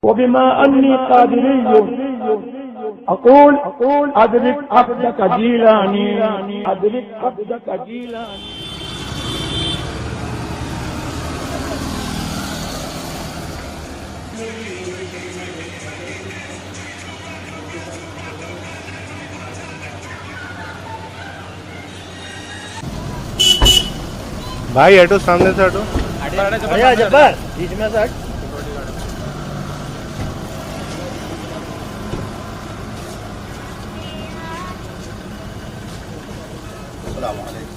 وبما أني قادري أقول أدرك عبدك جيلاني أدرك عبدك جيلاني. بھائی ہٹو، سامنے سے ہٹو. جبار بیچ میں سے ہٹ. السلام علیکم.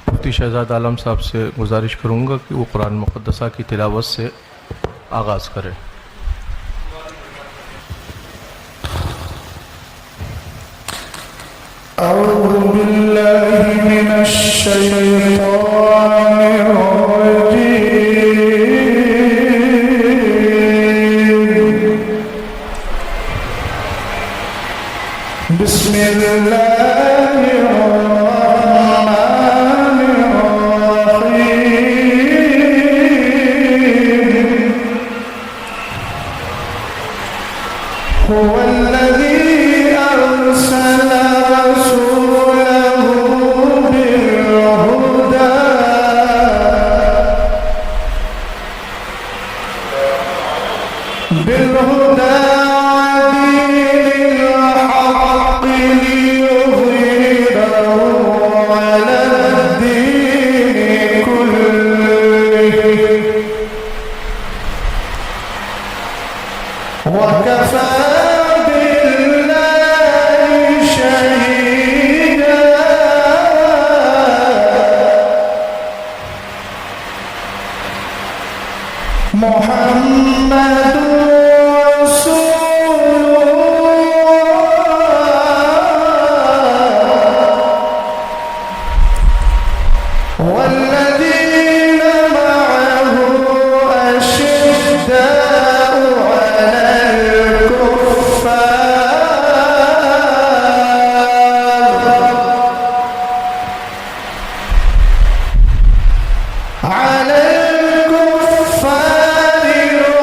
مفتی شہزاد عالم صاحب سے گزارش کروں گا کہ وہ قرآن مقدسہ کی تلاوت سے آغاز کریں. اعوذ باللہ من الشیطان الرجیم. بسم اللہ الرحمن الرحیم. هو الذی أرسل رسوله بالهدى ودين وكفى بالله شهيدا محمد رسول الله والذين معه أشداء على الكفار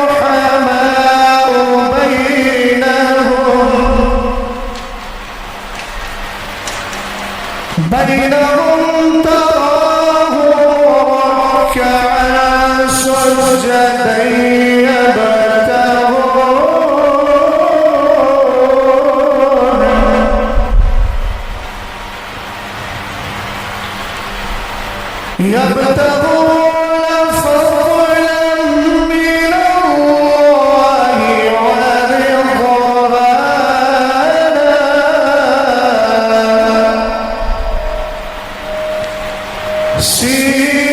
رحماء بينهم تراهم ركعا سجدا يبتغون فضلا من الله ورضوانا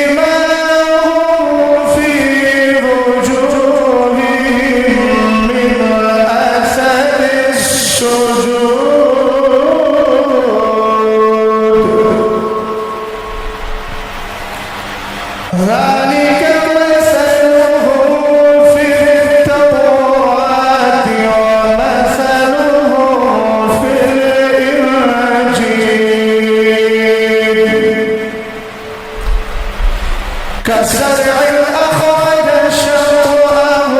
سيماهم في وجوههم من أثر السجود ذلك مثلهم في التوراة ومثلهم في الإنجيل كزرع أخرج شطأه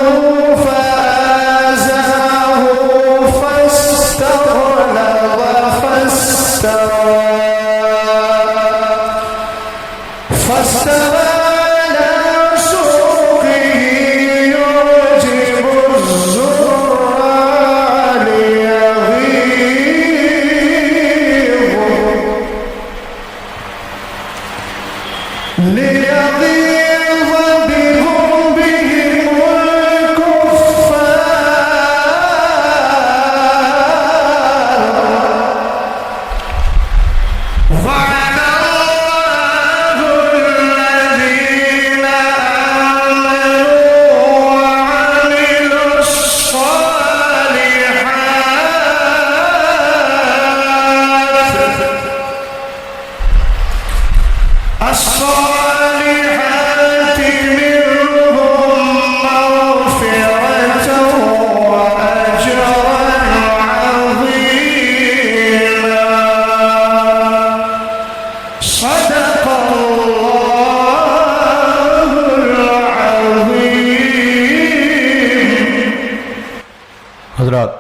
فآزره فاستغلظ فاستوى على سوقه يعجب الزرع ليغيظ بهم الكفار وعد الله الذين آمنوا وعملوا الصالحات منهم مغفرة وأجرا عظيما صدق الله العظيم. حضرات،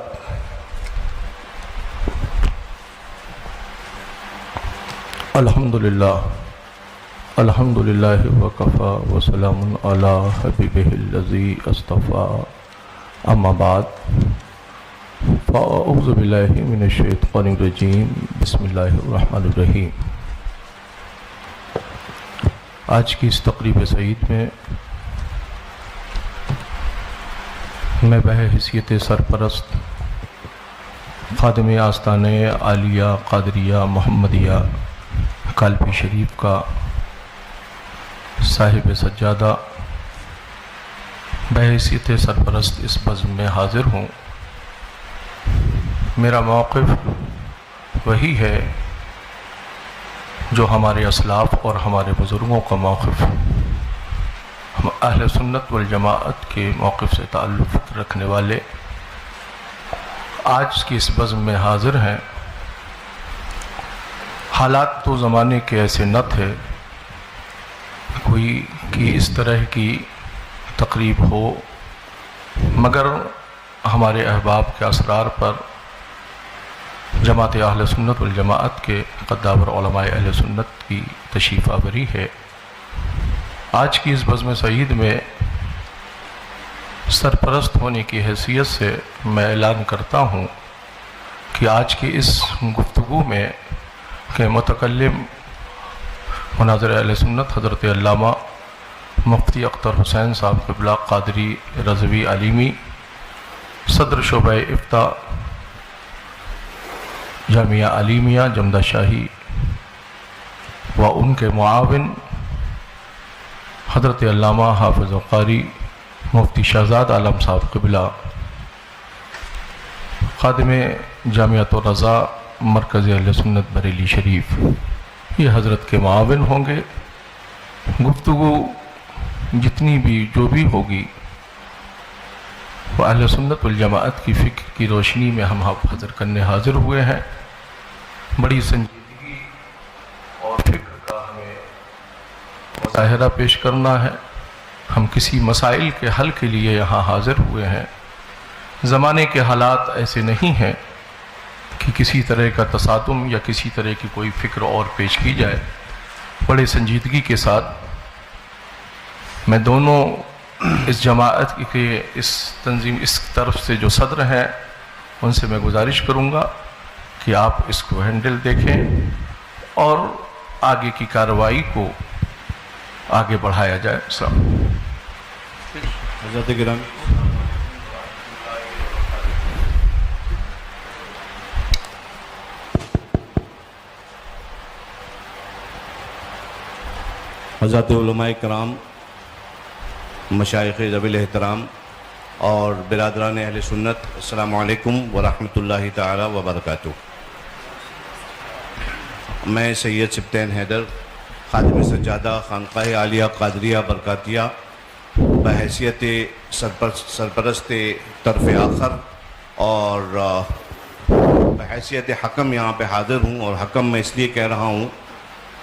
الحمدللہ وکفا وسلام علی حبیبہ الذی اصطفیٰ اما بعد فاعوذ باللہ من الشیطان الرجیم بسم اللہ الرحمن الرحیم. آج کی اس تقریب سعید میں میں بحیثیت سرپرست خادم آستانہ عالیہ قادریہ محمدیہ کالپی شریف کا صاحب سجادہ بحیثیت سرپرست اس بزم میں حاضر ہوں. میرا موقف وہی ہے جو ہمارے اسلاف اور ہمارے بزرگوں کا موقف، ہم اہل سنت والجماعت کے موقف سے تعلق رکھنے والے آج کی اس بزم میں حاضر ہیں. حالات تو زمانے کے ایسے نہ تھے کوئی کہ اس طرح کی تقریب ہو، مگر ہمارے احباب کے اسرار پر جماعت اہل سنت والجماعت کے قدابر علماء اہل سنت کی تشریف آوری ہے. آج کی اس بزم سعید میں سرپرست ہونے کی حیثیت سے میں اعلان کرتا ہوں کہ آج کی اس گفتگو میں کہ متکلم مناظر اہل سنت حضرت علامہ مفتی اختر حسین صاحب قبلہ قادری رضوی علیمی صدر شعبہ افتاء جامعہ علیمیہ جمدہ شاہی و ان کے معاون حضرت علامہ حافظ قاری مفتی شہزاد عالم صاحب قبلہ، خادم جامعۃ الرضا مرکز اہل سنت بریلی شریف، یہ حضرت کے معاون ہوں گے۔ گفتگو جتنی بھی جو بھی ہوگی وہ اہل سنت والجماعت کی فکر کی روشنی میں ہم حاضر کرنے حاضر ہوئے ہیں۔ بڑی سنجیدگی اور فکر کا ہمیں مظاہرہ پیش کرنا ہے۔ ہم کسی مسائل کے حل کے لیے یہاں حاضر ہوئے ہیں۔ زمانے کے حالات ایسے نہیں ہیں کہ کسی طرح کا تصادم یا کسی طرح کی کوئی فکر اور پیش کی جائے۔ بڑے سنجیدگی کے ساتھ میں دونوں اس جماعت کے اس تنظیم اس طرف سے جو صدر ہیں ان سے میں گزارش کروں گا کہ آپ اس کو ہینڈل دیکھیں اور آگے کی کارروائی کو آگے بڑھایا جائے۔ السلام حضرت گرامی، حضرات علماء کرام، مشائخ ذوی الاحترام اور برادران اہل سنت، السلام علیکم ورحمۃ اللہ تعالی وبرکاتہ۔ میں سید سبطین حیدر، خادم سجادہ خانقاہ عالیہ قادریہ برکاتیہ، بحیثیت سرپرست طرف آخر اور بحیثیت حکم یہاں پہ حاضر ہوں، اور حکم میں اس لیے کہہ رہا ہوں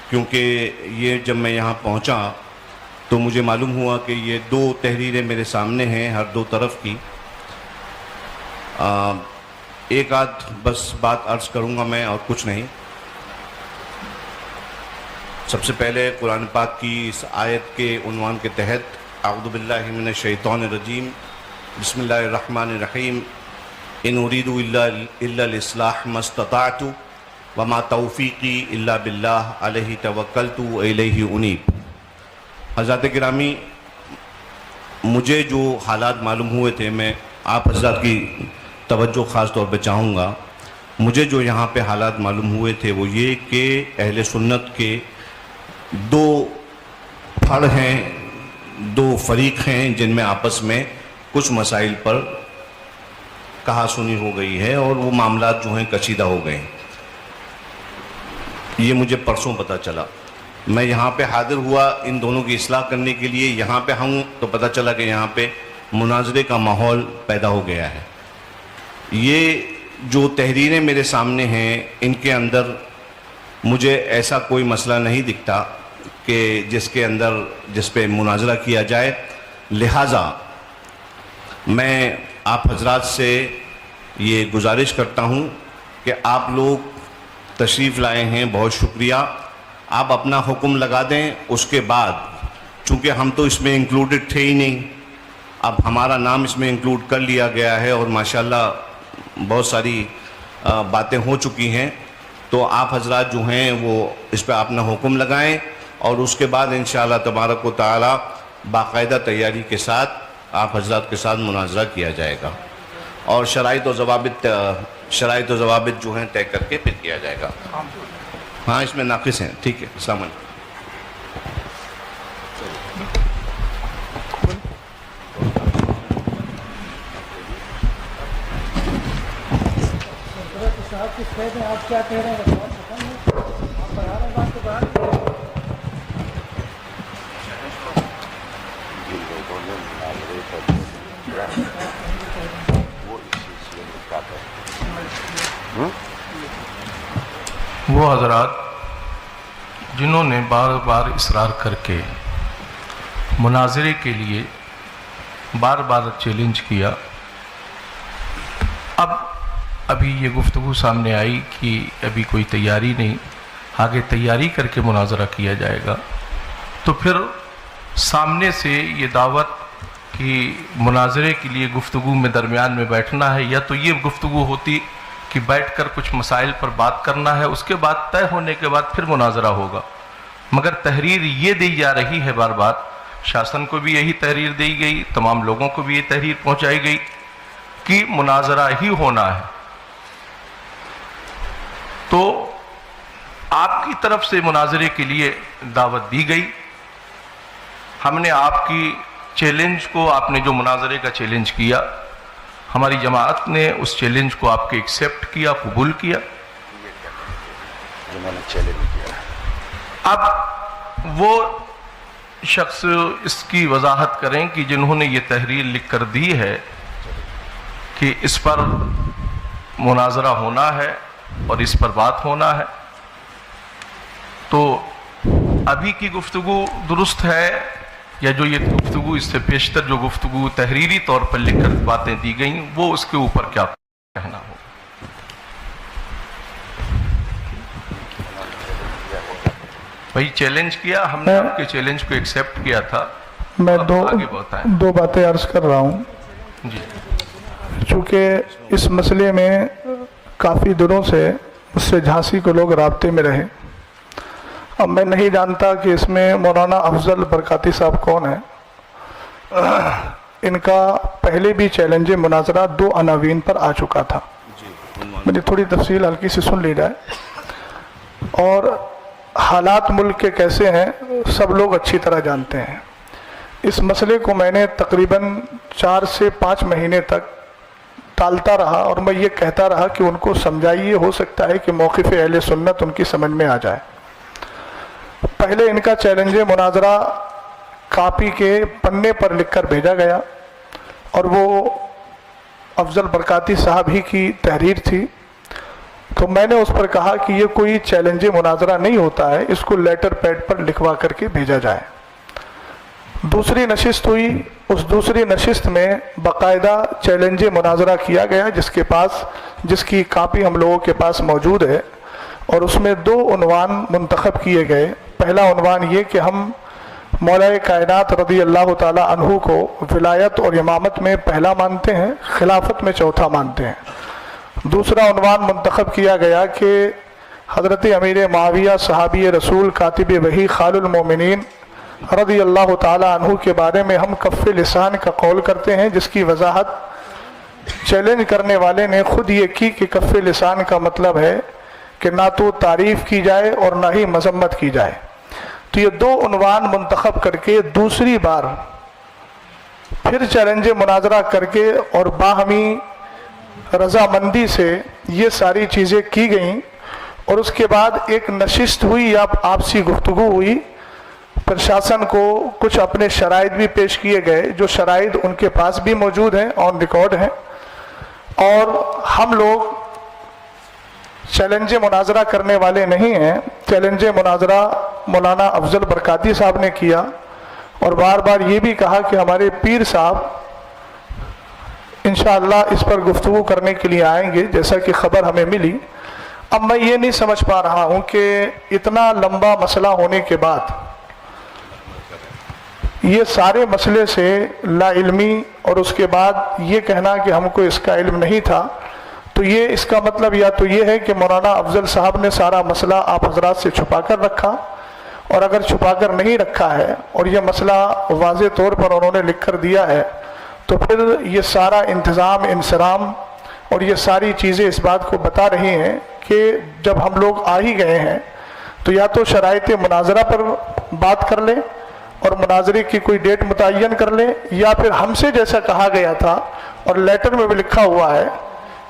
کیونکہ یہ جب میں یہاں پہنچا تو مجھے معلوم ہوا کہ یہ دو تحریریں میرے سامنے ہیں ہر دو طرف کی۔ ایک آدھ بس بات عرض کروں گا میں اور کچھ نہیں۔ سب سے پہلے قرآن پاک کی اس آیت کے عنوان کے تحت اعوذ باللہ من الشیطان الرجیم، بسم اللہ الرحمن الرحیم، ان اريد الا الاصلاح ما استطعت وما توفیقی الا باللہ علیہ توکلت والیہ انیب۔ حضرات گرامی، مجھے جو حالات معلوم ہوئے تھے، میں آپ حضرات کی توجہ خاص طور پہ چاہوں گا۔ مجھے جو یہاں پہ حالات معلوم ہوئے تھے وہ یہ کہ اہل سنت کے دو پھڑ ہیں، دو فریق ہیں جن میں آپس میں کچھ مسائل پر کہا سنی ہو گئی ہے اور وہ معاملات جو ہیں کشیدہ ہو گئے ہیں۔ یہ مجھے پرسوں پتہ چلا۔ میں یہاں پہ حاضر ہوا ان دونوں کی اصلاح کرنے کے لیے، یہاں پہ ہوں تو پتہ چلا کہ یہاں پہ مناظرے کا ماحول پیدا ہو گیا ہے۔ یہ جو تحریریں میرے سامنے ہیں ان کے اندر مجھے ایسا کوئی مسئلہ نہیں دکھتا کہ جس پہ مناظرہ کیا جائے، لہٰذا میں آپ حضرات سے یہ گزارش کرتا ہوں کہ آپ لوگ تشریف لائے ہیں، بہت شکریہ۔ آپ اپنا حکم لگا دیں، اس کے بعد چونکہ ہم تو اس میں انکلوڈڈ تھے ہی نہیں، اب ہمارا نام اس میں انکلوڈ کر لیا گیا ہے اور ماشاءاللہ بہت ساری باتیں ہو چکی ہیں، تو آپ حضرات جو ہیں وہ اس پہ اپنا حکم لگائیں اور اس کے بعد انشاءاللہ تبارک و تعالی باقاعدہ تیاری کے ساتھ آپ حضرات کے ساتھ مناظرہ کیا جائے گا اور شرائط و ضوابط جو ہیں طے کر کے پھر کیا جائے گا۔ ہاں اس میں ناقص ہیں، ٹھیک ہے۔ السلام علیکم۔ آپ کیا کہہ رہے ہیں؟ وہ حضرات جنہوں نے بار بار اصرار کر کے مناظرے کے لیے بار بار چیلنج کیا، ابھی یہ گفتگو سامنے آئی کہ ابھی کوئی تیاری نہیں، آگے تیاری کر کے مناظرہ کیا جائے گا، تو پھر سامنے سے یہ دعوت کہ مناظرے کے لیے گفتگو میں درمیان میں بیٹھنا ہے، یا تو یہ گفتگو ہوتی کہ بیٹھ کر کچھ مسائل پر بات کرنا ہے، اس کے بعد طے ہونے کے بعد پھر مناظرہ ہوگا، مگر تحریر یہ دی جا رہی ہے بار بار، شاسن کو بھی یہی تحریر دی گئی، تمام لوگوں کو بھی یہ تحریر پہنچائی گئی कि मुनाजरा ही होना है। तो आपकी तरफ से मुनाजरे के लिए दावत दी गई। हमने आपकी चैलेंज को, आपने जो मुनाजरे का चैलेंज किया, हमारी जमात ने उस चैलेंज को आपके एक्सेप्ट किया, कबूल किया। अब वो शख्स इसकी वजाहत करें कि जिन्होंने ये तहरीर लिख कर दी है कि इस पर मुनाजरा होना है और इस पर बात होना है, तो अभी की गुफ्तगू दुरुस्त है या जो ये गुफ्तगू इससे पेशतर जो गुफ्तगू तहरीरी तौर पर लिख कर बातें दी गई, वो उसके ऊपर क्या कहना हो? भाई चैलेंज किया हमने, आपके चैलेंज को एक्सेप्ट किया था। मैं आगे दो बातें अर्ज कर रहा हूँ। जी, चूँकि इस मसले में काफ़ी दिनों से मुझसे झांसी के लोग राब्ते में रहे। अब मैं नहीं जानता कि इसमें मौलाना अफजल बरकाती साहब कौन है। इनका पहले भी चैलेंज मुनाजरा 2 अनावीन पर आ चुका था। मेरी थोड़ी तफसील हल्की सी सुन ली जाए। और हालात मुल्क के कैसे हैं सब लोग अच्छी तरह जानते हैं। इस मसले को मैंने तकरीबन 4 से 5 महीने तक टालता रहा और मैं ये कहता रहा कि उनको समझाइए, हो सकता है कि मौक़िफ़ अहले सुन्नत उनकी समझ में आ जाए। पहले इनका चैलेंज मुनाजरा कापी के पन्ने पर लिखकर भेजा गया और वो अफजल बरकाती साहब ही की तहरीर थी। तो मैंने उस पर कहा कि ये कोई चैलेंज मुनाजरा नहीं होता है, इसको लेटर पैड पर लिखवा करके भेजा जाए। दूसरी नशिस्त हुई, उस दूसरी नशिस्त में बाकायदा चैलेंज मुनाजरा किया गया जिसकी कापी हम लोगों के पास मौजूद है और उसमें 2 उन्वान मुंतखब किए गए। पहला उन्वान ये कि हम मौला कायनात रज़ी अल्लाह ताला अन्हु को विलायत और इमामत में पहला मानते हैं, खिलाफत में चौथा मानते हैं। दूसरा उन्वान मुंतखब किया गया कि हज़रत अमीर मुआविया सहाबी रसूल कातिब वही खालुल मोमिनीन रज़ी अल्लाह ताला अन्हु के बारे में हम कफ़ लिसान का कौल करते हैं, जिसकी वजाहत चैलेंज करने वाले ने खुद ये की कि कफ़ लिसान का मतलब है कि ना तो तारीफ़ की जाए और ना ही मजम्मत की जाए। तो ये 2 उन्वान मुंतखब करके दूसरी बार फिर चैलेंज मुनाजरा करके और बाहमी रजामंदी से ये सारी चीज़ें की गईं और उसके बाद एक नशिस्त हुई या आपसी गुफ्तगू हुई। प्रशासन को कुछ अपने शराइत भी पेश किए गए, जो शराइत उनके पास भी मौजूद हैं, ऑन रिकॉर्ड हैं। और हम लोग चैलेंज मुनाजरा करने वाले नहीं हैं। चैलेंज मुनाजरा मौलाना अफजल बरकाती साहब ने किया और बार बार ये भी कहा कि हमारे पीर साहब इंशाअल्लाह इस पर गुफ्तगू करने के लिए आएंगे, जैसा कि खबर हमें मिली। अब मैं ये नहीं समझ पा रहा हूँ कि इतना लंबा मसला होने के बाद ये सारे मसले से लाइल्मी और उसके बाद ये कहना कि हमको इसका इल्म नहीं था, तो ये इसका मतलब या तो ये है कि मौलाना अफजल साहब ने सारा मसला आप हजरात से छुपा कर रखा, और अगर छुपा कर नहीं रखा है और ये मसला वाज़े तौर पर उन्होंने लिख कर दिया है, तो फिर ये सारा इंतज़ाम इंसराम और ये सारी चीज़ें इस बात को बता रही हैं कि जब हम लोग आ ही गए हैं तो या तो शराइत मुनाजरा पर बात कर लें और मुनाजरे की कोई डेट मुतय्यन कर लें, या फिर हमसे जैसा कहा गया था और लेटर में भी लिखा हुआ है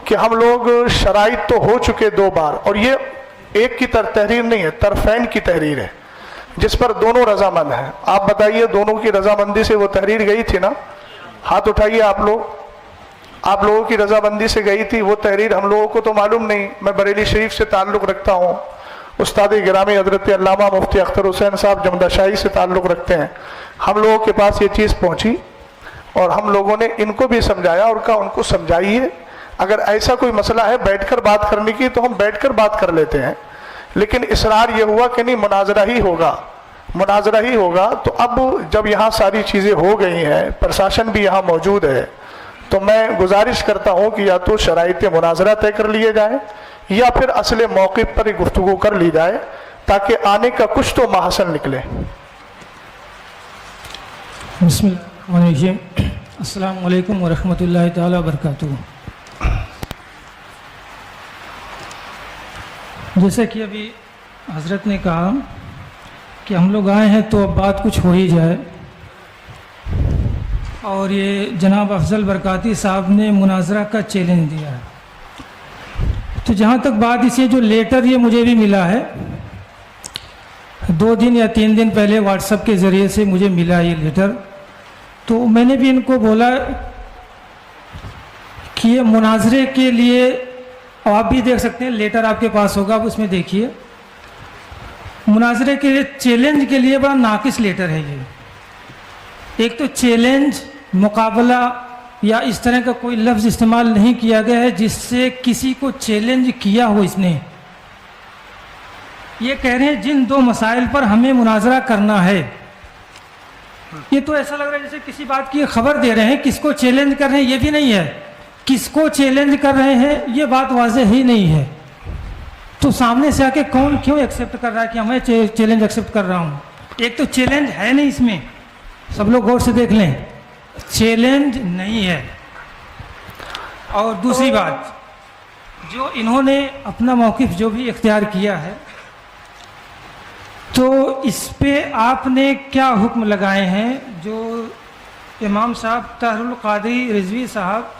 कि हम लोग शराइत तो हो चुके 2 बार, और ये एक की तहरीर नहीं है, तरफैन की तहरीर है जिस पर दोनों रजामंद हैं। आप बताइए, दोनों की रजामंदी से वो तहरीर गई थी ना? हाथ उठाइए आप लोग। आप लोगों की रजामंदी से गई थी वो तहरीर, हम लोगों को तो मालूम नहीं। मैं बरेली शरीफ से ताल्लुक़ रखता हूँ, उस्ताद गिरामी हज़रत अल्लामा मुफ्ती अख्तर हुसैन साहब जमदाशाही से ताल्लुक़ रखते हैं। हम लोगों के पास ये चीज़ पहुँची और हम लोगों ने इनको भी समझाया और कहा उनको समझाइए, अगर ऐसा कोई मसला है बैठकर बात करने की तो हम बैठकर बात कर लेते हैं, लेकिन इसरार ये हुआ कि नहीं मुनाजरा ही होगा, मुनाजरा ही होगा। तो अब जब यहाँ सारी चीज़ें हो गई हैं, प्रशासन भी यहाँ मौजूद है, तो मैं गुजारिश करता हूँ कि या तो शराइत मुनाजरा तय कर लिए जाए या फिर असले मौक़िफ़ पर ही गुफ्तगू कर ली जाए, ताकि आने का कुछ तो महासन निकले। बिस्मिल्लाह। अस्सलाम वालेकुम वरहमतुल्लाहि ताला वबरकातुहू। जैसे कि अभी हज़रत ने कहा कि हम लोग आए हैं तो अब बात कुछ हो ही जाए, और ये जनाब अफजल बरकाती साहब ने मुनाजरा का चैलेंज दिया है। तो जहाँ तक बात इसे जो लेटर ये मुझे भी मिला है, 2 दिन या 3 दिन पहले व्हाट्सएप के ज़रिए से मुझे मिला ये लेटर, तो मैंने भी इनको बोला कि ये मुनाजरे के लिए, आप भी देख सकते हैं लेटर आपके पास होगा, उसमें देखिए मुनाजरे के लिए चैलेंज के लिए बड़ा नाकिस लेटर है ये। एक तो चैलेंज, मुकाबला या इस तरह का कोई लफ्ज़ इस्तेमाल नहीं किया गया है जिससे किसी को चैलेंज किया हो इसने। ये कह रहे हैं जिन 2 मसाइल पर हमें मुनाजरा करना है। ये तो ऐसा लग रहा है जैसे किसी बात की खबर दे रहे हैं, किसको चैलेंज कर रहे हैं ये भी नहीं है, किसको चैलेंज कर रहे हैं ये बात वाज़ेह ही नहीं है। तो सामने से आके कौन क्यों एक्सेप्ट कर रहा है कि मैं चैलेंज एक्सेप्ट कर रहा हूँ? एक तो चैलेंज है नहीं इसमें, सब लोग गौर से देख लें, चैलेंज नहीं है। और दूसरी बात, जो इन्होंने अपना मौक़िफ़ जो भी इख्तियार किया है, तो इस पे आपने क्या हुक्म लगाए हैं? जो इमाम साहब ताहिरुल क़ादरी रिज़वी साहब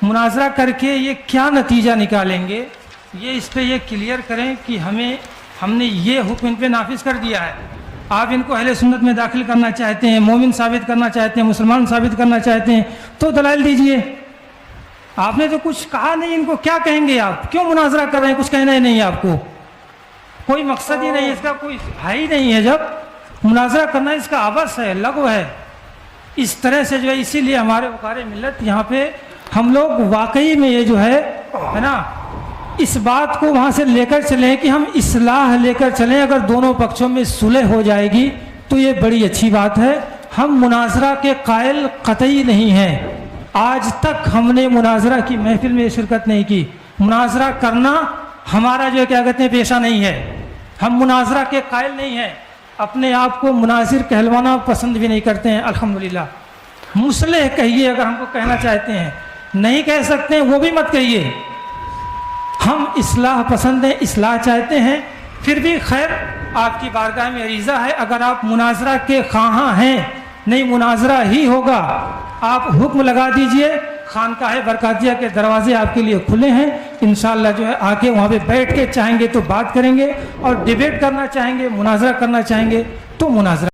मुनाजरा करके ये क्या नतीजा निकालेंगे, ये इस पे ये क्लियर करें कि हमने ये हुक्म इन पे नाफिज कर दिया है। आप इनको अहले सुन्नत में दाखिल करना चाहते हैं, मोमिन साबित करना चाहते हैं, मुसलमान साबित करना चाहते हैं, तो दलाइल दीजिए। आपने तो कुछ कहा नहीं, इनको क्या कहेंगे आप? क्यों मुनाजरा कर रहे हैं? कुछ कहना ही नहीं है आपको, कोई मकसद ही नहीं है इसका, कोई है ही नहीं है। जब मुनाजरा करना इसका आबस है, लघु है, इस तरह से जो है, इसीलिए हमारे वकार मिल्लत यहाँ पे हम लोग वाकई में ये जो है ना, इस बात को वहाँ से लेकर चलें कि हम इस्लाह लेकर चलें। अगर दोनों पक्षों में सुलह हो जाएगी तो ये बड़ी अच्छी बात है। हम मुनाजरा के कायल कतई नहीं हैं। आज तक हमने मुनाजरा की महफिल में शिरकत नहीं की। मुनाजरा करना हमारा जो क्या कहते हैं पेशा नहीं है। हम मुनाजरा के कायल नहीं हैं, अपने आप को मुनाजिर कहलवाना पसंद भी नहीं करते हैं। अल्हम्दुलिल्लाह मुसलह कहिए अगर हमको कहना चाहते हैं, नहीं कह सकते हैं वो भी मत कहिए। हम इस्लाह पसंद हैं, इस्लाह चाहते हैं। फिर भी खैर आपकी बारगाह में अरीज़ा है, अगर आप मुनाजरा के ख़्वाहां हैं, नहीं मुनाजरा ही होगा, आप हुक्म लगा दीजिए। खानकाह बरकातिया के दरवाजे आपके लिए खुले हैं। इंशाअल्लाह जो है आके वहाँ पे बैठ के चाहेंगे तो बात करेंगे, और डिबेट करना चाहेंगे, मुनाजरा करना चाहेंगे तो मुनाजरा